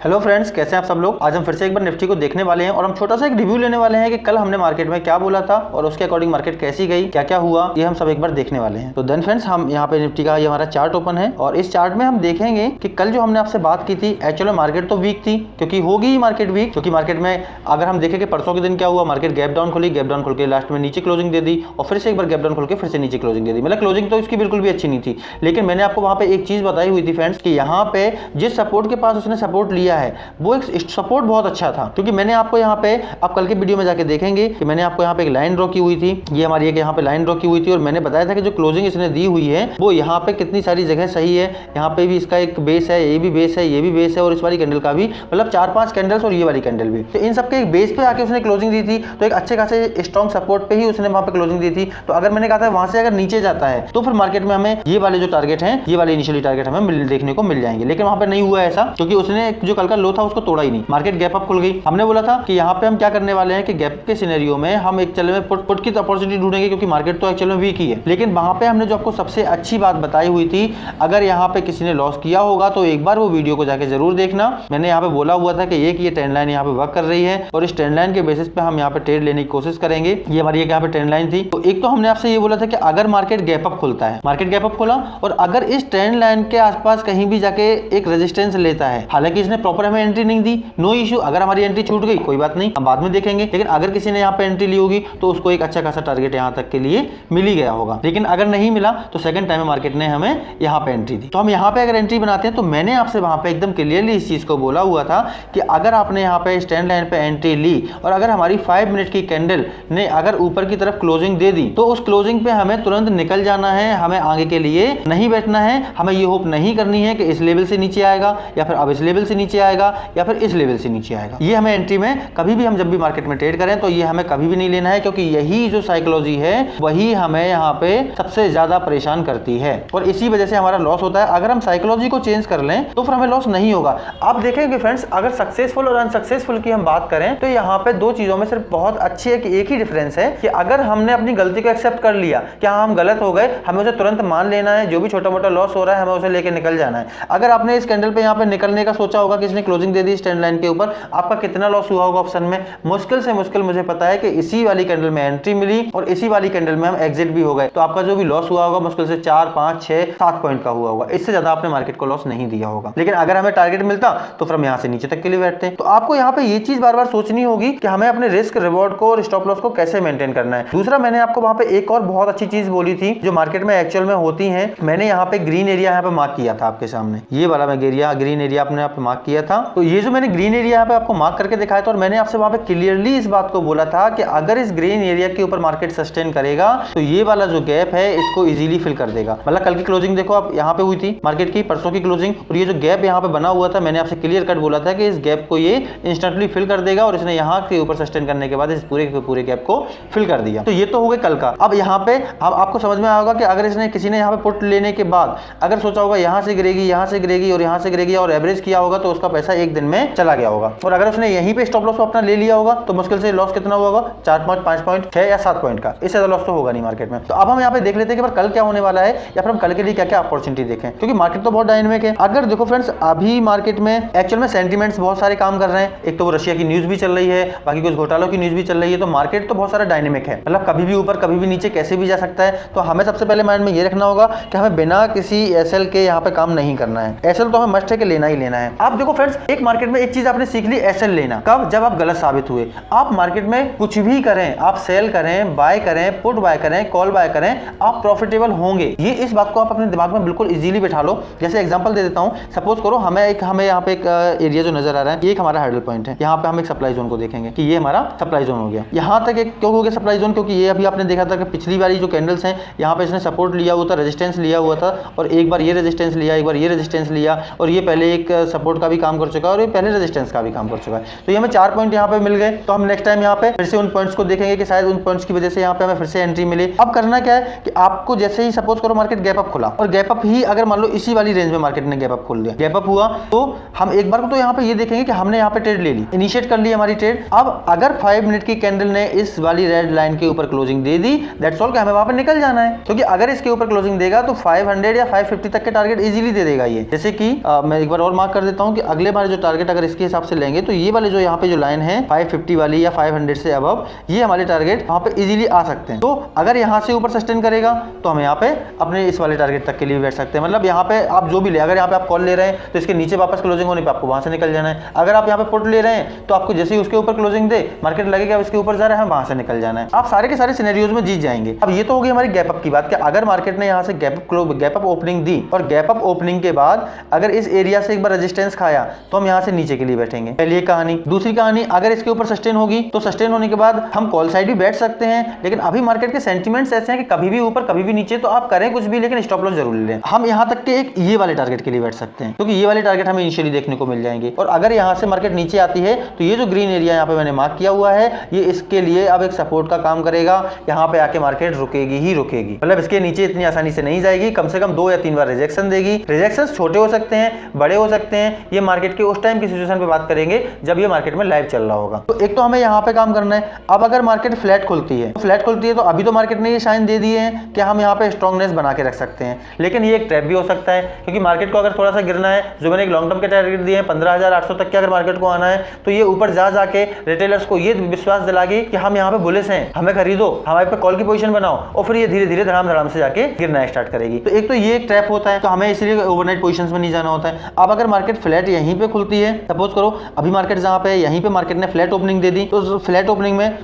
Hello friends, कैसे हैं आप सब लोग। आज हम फिर से एक बार निफ्टी को देखने वाले हैं और हम छोटा सा एक रिव्यू लेने वाले हैं कि कल हमने मार्केट में क्या बोला था और उसके अकॉर्डिंग मार्केट कैसी गई, क्या क्या हुआ, ये हम सब एक बार देखने वाले हैं। तो देन फ्रेंड्स, हम यहाँ पे निफ्टी का ये हमारा चार्ट ओपन है और इस चार्ट में हम देखेंगे कि कल जो हमने आपसे बात की थी, एक्चुअली मार्केट तो वीक थी क्योंकि होगी ही मार्केट वीक, क्योंकि मार्केट में अगर हम देखें कि परसों के दिन क्या हुआ, मार्केट गैप डाउन खुली, गैप डाउन खुल के लास्ट में नीचे क्लोजिंग दे दी और फिर से एक बार गैप डाउन खुल के फिर से नीचे क्लोजिंग दे दी। मतलब क्लोजिंग तो इसकी बिल्कुल भी अच्छी नहीं थी, लेकिन मैंने आपको वहां पे एक चीज बताई हुई थी फ्रेंड्स कि यहाँ पे जिस सपोर्ट के पास उसने सपोर्ट लिया है वो एक सपोर्ट बहुत अच्छा था, क्योंकि मैंने आपको यहाँ पे, आप कल के वीडियो में जाके देखेंगे कि मैंने आपको यहाँ पे एक लाइन ड्रॉ की हुई थी, ये हमारी एक यहाँ पे लाइन ड्रॉ की हुई थी और मैंने बताया था कि जो क्लोजिंग इसने दी हुई है वो यहाँ पे कितनी सारी जगह सही है। यहाँ पे भी इसका एक बेस है, ये भी बेस है, ये भी बेस है और इस वाली कैंडल का भी, मतलब 4-5 कैंडल्स और ये वाली कैंडल भी, तो इन सबके एक बेस पे आके उसने क्लोजिंग दी थी। तो एक अच्छे खासे स्ट्रॉन्ग सपोर्ट पे ही उसने वहां पे क्लोजिंग दी थी। तो अगर मैंने कहा था वहां से अगर नीचे जाता है तो फिर मार्केट में हमें ये वाले जो टारगेट हैं, ये वाले इनिशियली टारगेट हमें देखने को मिल जाएंगे, लेकिन वहां पे नहीं हुआ ऐसा, क्योंकि उसने जो कल का लो था उसको तोड़ा ही नहीं, मार्केट गैप अप खुल गई। हमने बोला था कि यहाँ पे हम क्या करने वाले हैं कि गैप के सिनेरियो में हम एक चल में पुट की अपॉर्चुनिटी ढूंढेंगे, क्योंकि मार्केट तो एक्चुअल में वीक ही है। लेकिन वहां पे हमने जो आपको सबसे अच्छी बात बताई हुई थी, अगर यहाँ पे किसी ने लॉस किया होगा तो एक बार वो वीडियो को जाके जरूर देखना। मैंने यहाँ पे बोला हुआ था कि ये ट्रेंड लाइन यहाँ पे वर्क कर रही है और इस ट्रेंड लाइन के बेसिस पे हम यहाँ पे ट्रेड लेने की कोशिश करेंगे। ये हमारी यहाँ पे ट्रेंड लाइन थी। तो एक तो हमने आपसे ये बोला था कि अगर मार्केट गैप अप खुलता है, मार्केट गैप अप खुला और अगर इस ट्रेंड लाइन के आसपास कहीं भी जाके एक रेजिस्टेंस लेता है, हालांकि इसने प्रॉपर हमें एंट्री नहीं दी, नो इश्यू, अगर हमारी एंट्री छूट गई कोई बात नहीं, हम बाद में देखेंगे, लेकिन अगर किसी ने यहाँ पे एंट्री ली होगी तो उसको एक अच्छा खासा टारगेट यहाँ तक के लिए मिल ही गया होगा। लेकिन अगर नहीं मिला तो सेकंड टाइम मार्केट ने हमें यहाँ पे एंट्री दी। तो हम यहाँ पे अगर एंट्री बनाते हैं तो मैंने आपसे वहां पे एकदम क्लियरली इस चीज को बोला हुआ था कि अगर आपने यहाँ पे स्टैंड लाइन पे एंट्री ली और अगर हमारी 5 मिनट की कैंडल ने अगर ऊपर की तरफ क्लोजिंग दे दी तो उस क्लोजिंग पे हमें तुरंत निकल जाना है, हमें आगे के लिए नहीं बैठना है। हमें ये होप नहीं करनी है कि इस लेवल से नीचे आएगा या फिर अब इस लेवल से नीचे आएगा या फिर इस लेवल से नीचे आएगा। ये हमें एंट्री में कभी भी, हम जब भी मार्केट में ट्रेड करें तो ये हमें कभी भी नहीं लेना है, क्योंकि यही जो साइकोलॉजी है वही हमें यहाँ पे सबसे ज्यादा परेशान करती है और इसी वजह से हमारा लॉस होता है। अगर हम साइकोलॉजी को चेंज कर लें तो फिर हमें लॉस नहीं होगा। आप देखेंगे फ्रेंड्स, अगर सक्सेसफुल और अनसक्सेसफुल की हम बात करें तो यहाँ पे दो चीजों में सिर्फ बहुत अच्छी है कि एक ही डिफरेंस है कि अगर हमने अपनी गलती को एक्सेप्ट कर लिया कि हाँ हम गलत हो गए, हमें उसे तुरंत मान लेना है, जो भी छोटा मोटा लॉस हो रहा है हमें उसे लेके निकल जाना है। अगर आपने इस कैंडल पे यहाँ पे निकलने का सोचा होगा, किसी ने क्लोजिंग दे दी स्टैंड लाइन के ऊपर, आपका कितना लॉस हुआ होगा ऑप्शन में, मुश्किल से मुश्किल मुझे पता है कि इसी वाली कैंडल में एंट्री मिली और इसी वाली कैंडल में हम एग्जिट भी हो गए, तो आपका जो भी लॉस हुआ होगा मुश्किल से 4, 5, 6, 7 पॉइंट का हुआ होगा। इससे ज्यादा आपने मार्केट को लॉस नहीं दिया होगा। लेकिन अगर हमें टारगेट मिलता तो फिर हम यहाँ से नीचे तक के लिए बैठते हैं। तो आपको यहाँ पे ये चीज बार बार सोचनी होगी कि हमें अपने रिस्क रिवॉर्ड को और स्टॉप लॉस को कैसे मेंटेन करना है। दूसरा, मैंने आपको वहां पे एक और बहुत अच्छी चीज बोली थी जो मार्केट में एक्चुअल में होती है। मैंने यहाँ पे ग्रीन एरिया यहाँ पे मार्क किया था आपके सामने, ये वाला मैं ग्रीन एरिया अपने आप मार्क किया था। तो ये जो मैंने ग्रीन एरिया यहाँ पे आपको मार्क करके दिखाया था और मैंने आपसे वहां पे क्लियरली इस बात को बोला था कि अगर इस ग्रीन एरिया के ऊपर मार्केट सस्टेन करेगा तो ये वाला जो गैप है इसको इजीली फिल कर देगा। मतलब कल की क्लोजिंग देखो आप, यहाँ पे हुई थी मार्केट की, परसों की क्लोजिंग, और ये जो गैप यहाँ पे बना हुआ था मैंने आपसे क्लियर कट बोला था कि इस गैप को ये इंस्टेंटली फिल कर देगा और इसने यहाँ के ऊपर सस्टेन करने के बाद इस पूरे गैप को फिल कर दिया। तो ये तो हो गया कल का। अब यहाँ पे अब आपको समझ में आएगा कि अगर इसने किसी ने यहाँ पे पुट लेने के बाद अगर सोचा होगा यहाँ से गिरेगी, यहाँ से गिरेगी और यहाँ से गिरेगी और एवरेज किया होगा तो उसका पैसा एक दिन में चला गया होगा, और अगर उसने यहीं पे स्टॉप लॉस अपना ले लिया होगा तो मुश्किल से लॉस कितना हुआ होगा, 4, 5 पॉइंट, 6 या 7 पॉइंट का, इससे ज्यादा लॉस तो होगा नहीं मार्केट में। तो अब हम यहाँ पे देख लेते हैं कि कल क्या होने वाला है या फिर हम कल के लिए क्या क्या अपॉर्चुनिटी देखें, क्योंकि मार्केट तो बहुत डायनेमिक है। अगर देखो फ्रेंड्स, अभी मार्केट में एक्चुअल में सेंटीमेंट्स बहुत सारे काम कर रहे हैं। एक तो वो रशिया की न्यूज भी चल रही है, बाकी कुछ घोटालों की न्यूज भी चल रही है, तो मार्केट तो बहुत सारा डायनेमिक है, मतलब कभी भी ऊपर कभी भी नीचे कैसे भी जा सकता है। तो हमें सबसे पहले माइंड में ये रखना होगा कि हमें बिना किसी एसएल के यहाँ पे काम नहीं करना है। एसएल तो हमें मस्ट है कि लेना ही लेना है। आप देखो फ्रेंड्स, एक मार्केट में एक चीज आपने सीख ली, एसएल लेना कब, जब आप गलत साबित हुए। आप मार्केट में कुछ भी करें, आप सेल करें, बाय करें, पुट बाय करें, कॉल बाय करें, आप प्रॉफिटेबल होंगे। ये इस बात को आप अपने दिमाग में बिल्कुल इजीली बैठा लो। जैसे एग्जांपल दे देता हूं, सपोज करो हमें यहाँ पे एक एरिया जो नजर आ रहा है, ये एक हमारा हैंडल पॉइंट है। यहाँ पे हम एक सप्लाई जोन को देखेंगे कि ये हमारा सप्लाई जोन हो गया। यहाँ तक एक क्यों हो गया सप्लाई जोन, क्योंकि ये अभी आपने देखा था कि पिछली वाली जो कैंडल्स हैं यहाँ पे इसने सपोर्ट लिया हुआ था, रेजिस्टेंस लिया हुआ था, और एक बार ये रेजिस्टेंस लिया, एक बार ये रेजिस्टेंस लिया, और ये पहले एक सपोर्ट का भी काम कर चुका है और ये पहले रेजिस्टेंस का भी काम कर चुका है। तो ये हमें 4 पॉइंट यहाँ पे मिल गए। तो हम नेक्स्ट टाइम यहाँ पे फिर से उन पॉइंट्स को देखेंगे कि शायद उन पॉइंट्स की वजह से यहाँ पे हमें फिर से एंट्री मिले। अब करना क्या है कि आपको जैसे ही सपोज करो मार्केट गैप अप खुला और गैप अप ही अगर मान लो इसी वाली रेंज में मार्केट ने गैप अप खोल दिया, गैप अप हुआ, तो हम एक बार को तो यहाँ पे ये देखेंगे कि हमने यहाँ पे ट्रेड ले ली, इनिशिएट कर ली हमारी ट्रेड। अब अगर 5 मिनट की कैंडल ने इस वाली रेड लाइन के ऊपर closing they the, that's all, कि हमें वहां पे निकल जाना है, क्योंकि अगर इसके ऊपर क्लोजिंग देगा तो 500 या 550 तक के टारगेट इजीली दे देगा ये। जैसे कि मैं एक बार और मार्क कर देता हूं कि अगले बार जो टारगेट अगर इसके हिसाब से लेंगे तो ये वाले जो यहाँ पे जो लाइन है 550 वाली या 500 से अबव, ये हमारे टारगेट वहाँ पे इजीली आ सकते हैं। तो अगर यहाँ से ऊपर सस्टेन करेगा तो हम यहाँ पे अपने इस वाले टारगेट तक के लिए बैठ सकते हैं। मतलब यहाँ पे आप जो भी ले, अगर यहाँ पे आप कॉल ले रहे हैं तो इसके नीचे वापस क्लोजिंग होने पे आपको वहां से निकल जाना है। अगर आप यहाँ पे पुट ले रहे हैं तो आपको जैसे ही उसके ऊपर क्लोजिंग दे मार्केट लगेगा इसके ऊपर जा रहा है, वहां से निकल जाना है। आप सारे के सारे सिनेरियोज में जीत जाएंगे। अब ये तो होगी हमारी गैप अप की बात कि अगर मार्केट ने यहाँ से गैप अप ओपनिंग दी और गैप अप ओपनिंग के बाद अगर इस एरिया से एक बार रेजिस्टेंस खाया तो हम यहाँ से नीचे के लिए बैठेंगे। पहली एक कहानी। दूसरी कहानी, अगर इसके ऊपर सस्टेन होगी तो सस्टेन होने के बाद हम कॉल साइड भी बैठ सकते हैं, लेकिन अभी मार्केट के सेंटिमेंट्स ऐसे हैं कि कभी भी ऊपर कभी भी नीचे, तो आप करें कुछ भी लेकिन स्टॉप लॉस जरूर ले लें। हम यहाँ तक के एक ये वाले टारगेट के लिए बैठ सकते हैं क्योंकि ये वाले टारगेट हमें इनिशियली देखने को मिल जाएंगे। और अगर यहाँ से मार्केट नीचे आती है तो ये जो ग्रीन एरिया यहाँ पे मैंने मार्क किया हुआ है ये इसके लिए अब एक सपोर्ट का काम करेगा। यहाँ पे आके मार्केट रुकेगी ही रुकेगी, मतलब इसके नीचे इतनी आसानी से नहीं जाएगी। कम से कम 2 या 3 बार रिजेक्शन देगी। रिजेक्शन छोटे हो सकते हैं, बड़े हो सकते हैं। ये मार्केट के उस टाइम की सिचुएशन पे बात करेंगे जब ये मार्केट में लाइव चल रहा होगा। तो एक तो हमें यहाँ पे काम करना है। अब अगर मार्केट फ्लैट खुलती है तो अभी तो मार्केट ने ये साइन दे दिए हैं कि हम यहाँ पे स्ट्रॉन्गनेस बना के रख सकते हैं, लेकिन ये एक ट्रैप भी हो सकता है क्योंकि मार्केट को अगर थोड़ा सा गिरना है, जो मैंने एक लॉन्ग टर्म के टारगेट दिए हैं 15,800 तक के, अगर मार्केट को आना है तो ये ऊपर जा जाके रिटेलर्स को ये विश्वास दिलाएगी कि हम यहाँ पे बुलिश हैं, हमें खरीदो, हमारे पे कॉल की पोजीशन बनाओ, और फिर ये धीरे धीरे धड़ाम से जाके गिरना स्टार्ट करेगी। तो एक तो ये एक ट्रैप होता है, तो हमें इसलिए ओवरनाइट पोजीशंस में नहीं जाना होता है। अब अगर मार्केट फ्लैट यहीं पे खुलती है, सपोज करो अभी मार्केट जहाँ पे यहीं पे मार्केट ने फ्लैट ओपनिंग दे दी, तो फ्लैट ओपनिंग में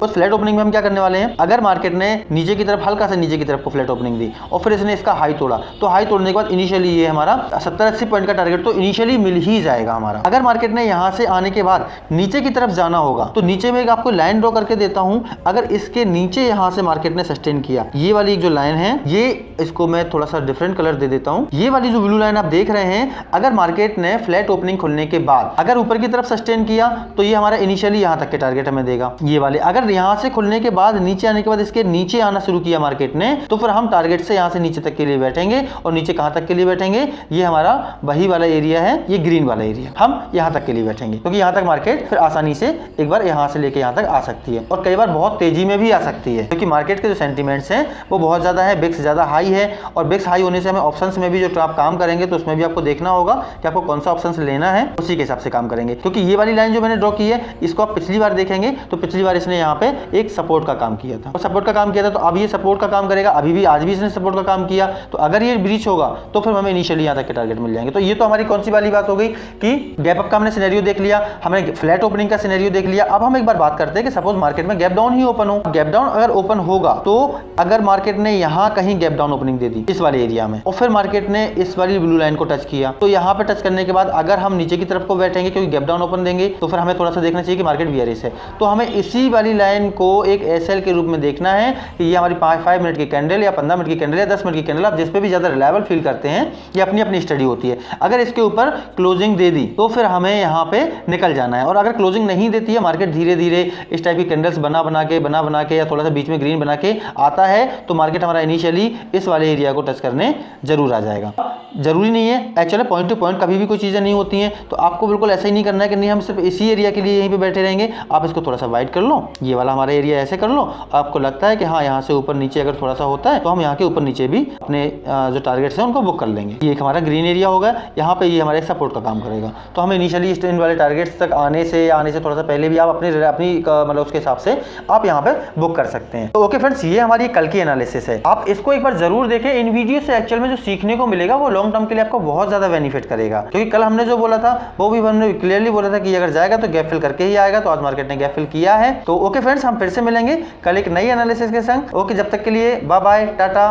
उस फ्लैट ओपनिंग में हम क्या करने वाले हैं, अगर मार्केट ने नीचे की तरफ हल्का से नीचे की तरफ को फ्लैट ओपनिंग दी और फिर इसने इसका हाई तोड़ा, तो हाई तोड़ने के बाद इनिशियली ये हमारा 70-80 पॉइंट का टारगेट तो इनिशियली मिल ही जाएगा हमारा। अगर मार्केट ने यहां से आने के बाद नीचे की तरफ जाना होगा तो नीचे में एक आपको लाइन ड्रॉ करके देता हूं। अगर इसके नीचे यहां से मार्केट ने सस्टेन किया, ये वाली जो लाइन है, ये इसको मैं थोड़ा सा डिफरेंट कलर दे देता हूं। ये वाली जो ब्लू लाइन आप देख रहे हैं, अगर मार्केट ने फ्लैट ओपनिंग खुलने के बाद अगर ऊपर की तरफ सस्टेन किया तो ये हमारा इनिशियली यहां तक के टारगेट हमें देगा। ये वाले अगर यहां से खुलने के बाद नीचे आने के बाद इसके नीचे आना शुरू किया मार्केट ने, तो फिर हम टारगेट से यहां से नीचे तक के लिए बैठेंगे। और नीचे कहां तक के लिए बैठेंगे, ये हमारा वही वाला एरिया है, ये ग्रीन वाला एरिया, हम यहां तक के लिए बैठेंगे क्योंकि यहां तक मार्केट फिर आसानी से एक बार यहां से लेके यहां तक आ सकती है और कई बार बहुत तेजी में भी आ सकती है क्योंकि मार्केट के जो सेंटीमेंट्स हैं वो बहुत ज्यादा है, बिक्स ज्यादा हाई है। और बिक्स हाई होने से हमें ऑप्शंस में भी जो आप काम करेंगे तो उसमें भी आपको देखना होगा कि आपको कौन सा ऑप्शन लेना है, उसी के हिसाब से काम करेंगे। क्योंकि ये वाली लाइन जो मैंने ड्रॉ की है, इसको आप पिछली बार देखेंगे तो पिछली बार इसने यहाँ पे एक सपोर्ट का काम किया था, सपोर्ट का काम किया था, तो अब ये सपोर्ट का काम करेगा। अभी भी आज भी इसने सपोर्ट का काम किया, तो अगर ये ब्रीच होगा तो फिर हमें इनिशियली यहाँ तक के टारगेट मिल जाएंगे। तो ये तो हमारी कौन सी वाली बात हो गई कि गैप अप का हमने सिनेरियो देख लिया, हमने फ्लैट ओपनिंग का सिनेरियो देख लिया। अब हम एक बार बात करते हैं कि सपोज मार्केट में गैप डाउन ही ओपन हो। गैप डाउन अगर ओपन होगा तो अगर मार्केट ने यहाँ कहीं गैप डाउन ओपनिंग दे दी इस वाले एरिया में और फिर मार्केट ने इस वाली ब्लू लाइन को टच किया, तो यहाँ पे टच करने के बाद अगर हम नीचे की तरफ को बैठेंगे क्योंकि गैप डाउन ओपन देंगे, तो फिर हमें थोड़ा सा देखना चाहिए कि मार्केट बियरिश है। तो हमें इसी वाली लाइन को एक एसएल के रूप में देखना है कि ये हमारी 5 मिनट की कैंडल या 15 मिनट की कैंडल या 10 मिनट की कैंडल, आप जिस पे भी ज्यादा रिलायबल फील करते हैं, ये अपनी अपनी स्टडी होती है। अगर इसके ऊपर क्लोजिंग दे दी तो फिर हमें यहाँ पे निकल जाना है। और अगर क्लोजिंग नहीं देती है, मार्केट धीरे धीरे इस टाइप की कैंडल्स बना बना के या थोड़ा सा बीच में ग्रीन बना के आता है, तो मार्केट हमारा इनिशियली इस वाले एरिया को टच करने जरूर आ जाएगा। जरूरी नहीं है एक्चुअली पॉइंट टू पॉइंट कभी भी कोई चीजें नहीं होती हैं, तो आपको बिल्कुल ऐसा ही नहीं करना है कि नहीं हम सिर्फ इसी एरिया के लिए यहीं पे बैठे रहेंगे। आप इसको थोड़ा सा वाइड कर लो, ये वाला हमारा एरिया ऐसे कर लो, आपको लगता है कि हाँ यहाँ से ऊपर नीचे अगर थोड़ा सा होता है तो हम यहाँ के ऊपर नीचे भी अपने जो टारगेट्स हैं उनको बुक कर लेंगे। ये एक हमारा ग्रीन एरिया होगा, यहाँ पे ये हमारे सपोर्ट का काम करेगा। तो हमें इनिशियली इन वाले टारगेट्स तक आने से थोड़ा सा पहले भी आप अपनी मतलब उसके हिसाब से आप यहाँ पे बुक कर सकते हैं। तो ओके फ्रेंड्स, ये हमारी कल की एनालिसिस है, आप इसको एक बार जरूर देखें। इन वीडियो से एक्चुअल में जो सीखने को मिलेगा वो लॉन्ग टर्म के लिए आपको बहुत ज्यादा बेनिफिट करेगा, क्योंकि कल हमने जो बोला था वो भी हमने क्लियरली बोला था कि अगर जाएगा तो गैप फिल करके ही आएगा। तो आज मार्केट ने गैप फिल किया है। तो ओके फ्रेंड्स, हम फिर से मिलेंगे कल एक नई एनालिसिस के संग। ओके, जब तक के लिए बाय बाय, टाटा।